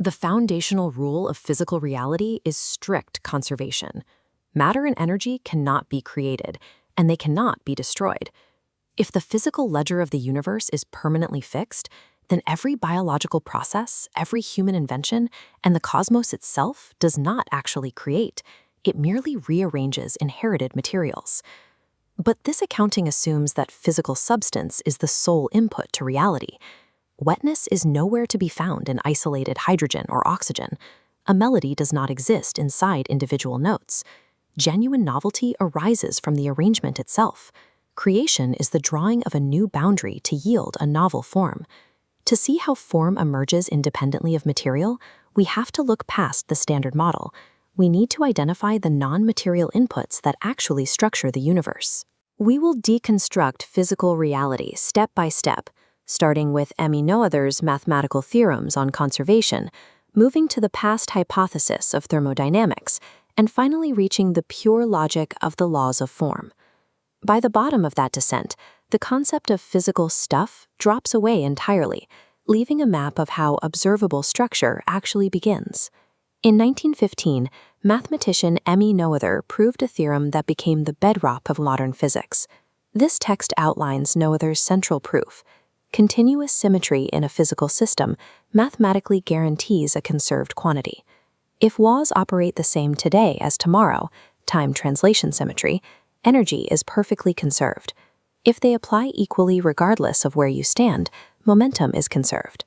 The foundational rule of physical reality is strict conservation. Matter and energy cannot be created, and they cannot be destroyed. If the physical ledger of the universe is permanently fixed, then every biological process, every human invention, and the cosmos itself does not actually create. It merely rearranges inherited materials. But this accounting assumes that physical substance is the sole input to reality. Wetness is nowhere to be found in isolated hydrogen or oxygen. A melody does not exist inside individual notes. Genuine novelty arises from the arrangement itself. Creation is the drawing of a new boundary to yield a novel form. To see how form emerges independently of material, we have to look past the standard model. We need to identify the non-material inputs that actually structure the universe. We will deconstruct physical reality step by step, starting with Emmy Noether's mathematical theorems on conservation, moving to the past hypothesis of thermodynamics, and finally reaching the pure logic of the laws of form. By the bottom of that descent, the concept of physical stuff drops away entirely, leaving a map of how observable structure actually begins. In 1915, mathematician Emmy Noether proved a theorem that became the bedrock of modern physics. This text outlines Noether's central proof. Continuous symmetry in a physical system mathematically guarantees a conserved quantity. If laws operate the same today as tomorrow, time translation symmetry, energy is perfectly conserved. If they apply equally regardless of where you stand, momentum is conserved.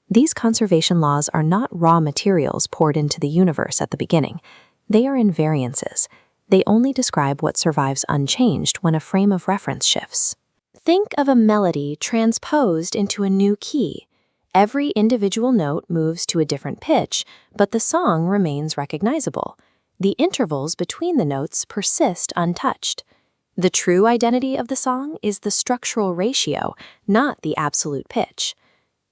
These conservation laws are not raw materials poured into the universe at the beginning. They are invariances. They only describe what survives unchanged when a frame of reference shifts. Think of a melody transposed into a new key. Every individual note moves to a different pitch, but the song remains recognizable. The intervals between the notes persist untouched. The true identity of the song is the structural ratio, not the absolute pitch.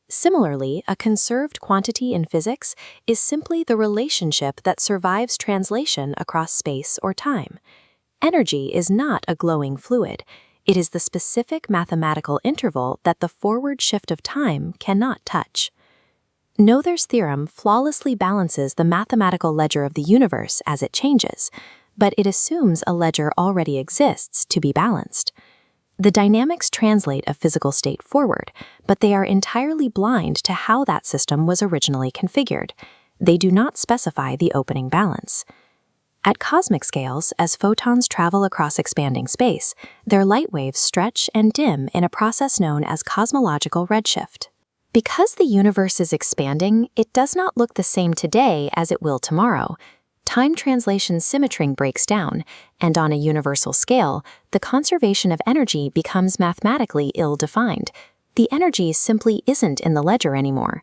Similarly, a conserved quantity in physics is simply the relationship that survives translation across space or time. Energy is not a glowing fluid. It is the specific mathematical interval that the forward shift of time cannot touch. Noether's theorem flawlessly balances the mathematical ledger of the universe as it changes, but it assumes a ledger already exists to be balanced. The dynamics translate a physical state forward, but they are entirely blind to how that system was originally configured. They do not specify the opening balance. At cosmic scales, as photons travel across expanding space, their light waves stretch and dim in a process known as cosmological redshift. Because the universe is expanding, it does not look the same today as it will tomorrow. Time translation symmetry breaks down, and on a universal scale, the conservation of energy becomes mathematically ill-defined. The energy simply isn't in the ledger anymore.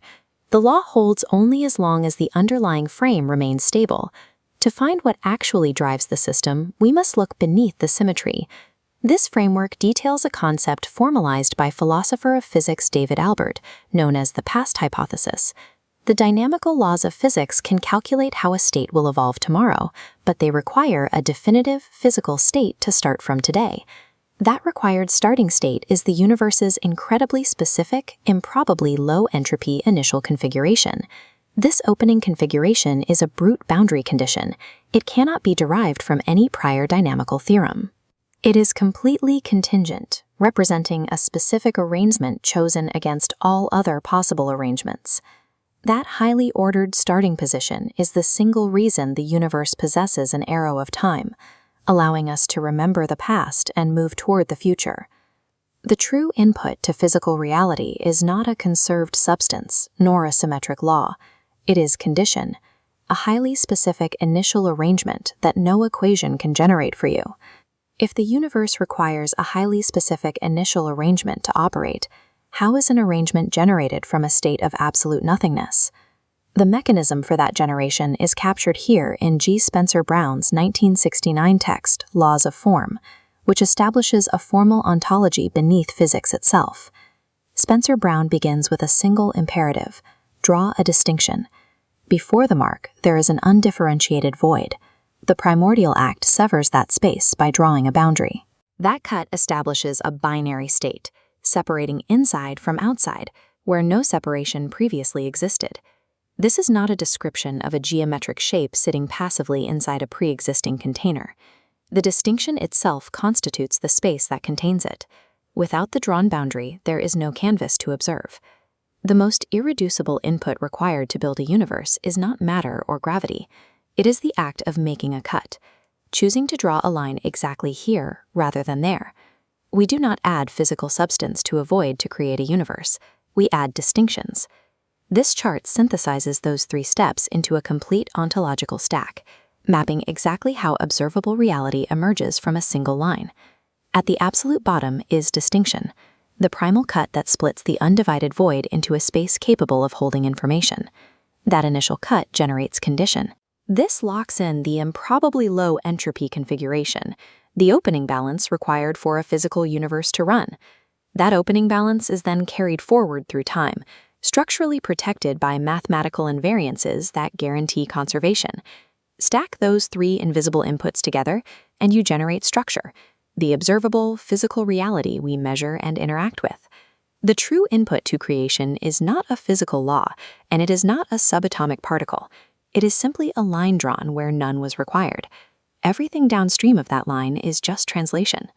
The law holds only as long as the underlying frame remains stable. To find what actually drives the system, we must look beneath the symmetry. This framework details a concept formalized by philosopher of physics David Albert, known as the past hypothesis. The dynamical laws of physics can calculate how a state will evolve tomorrow, but they require a definitive physical state to start from today. That required starting state is the universe's incredibly specific, improbably low-entropy initial configuration. This opening configuration is a brute boundary condition. It cannot be derived from any prior dynamical theorem. It is completely contingent, representing a specific arrangement chosen against all other possible arrangements. That highly ordered starting position is the single reason the universe possesses an arrow of time, allowing us to remember the past and move toward the future. The true input to physical reality is not a conserved substance, nor a symmetric law. It is condition, a highly specific initial arrangement that no equation can generate for you. If the universe requires a highly specific initial arrangement to operate, how is an arrangement generated from a state of absolute nothingness? The mechanism for that generation is captured here in G. Spencer Brown's 1969 text, Laws of Form, which establishes a formal ontology beneath physics itself. Spencer Brown begins with a single imperative: draw a distinction. Before the mark, there is an undifferentiated void. The primordial act severs that space by drawing a boundary. That cut establishes a binary state, separating inside from outside, where no separation previously existed. This is not a description of a geometric shape sitting passively inside a pre-existing container. The distinction itself constitutes the space that contains it. Without the drawn boundary, there is no canvas to observe. The most irreducible input required to build a universe is not matter or gravity. It is the act of making a cut, choosing to draw a line exactly here rather than there. We do not add physical substance to a void to create a universe. We add distinctions. This chart synthesizes those 3 steps into a complete ontological stack, mapping exactly how observable reality emerges from a single line. At the absolute bottom is distinction, the primal cut that splits the undivided void into a space capable of holding information. That initial cut generates condition. This locks in the improbably low entropy configuration, the opening balance required for a physical universe to run. That opening balance is then carried forward through time, structurally protected by mathematical invariances that guarantee conservation. Stack those 3 invisible inputs together, and you generate structure, the observable, physical reality we measure and interact with. The true input to creation is not a physical law, and it is not a subatomic particle. It is simply a line drawn where none was required. Everything downstream of that line is just translation.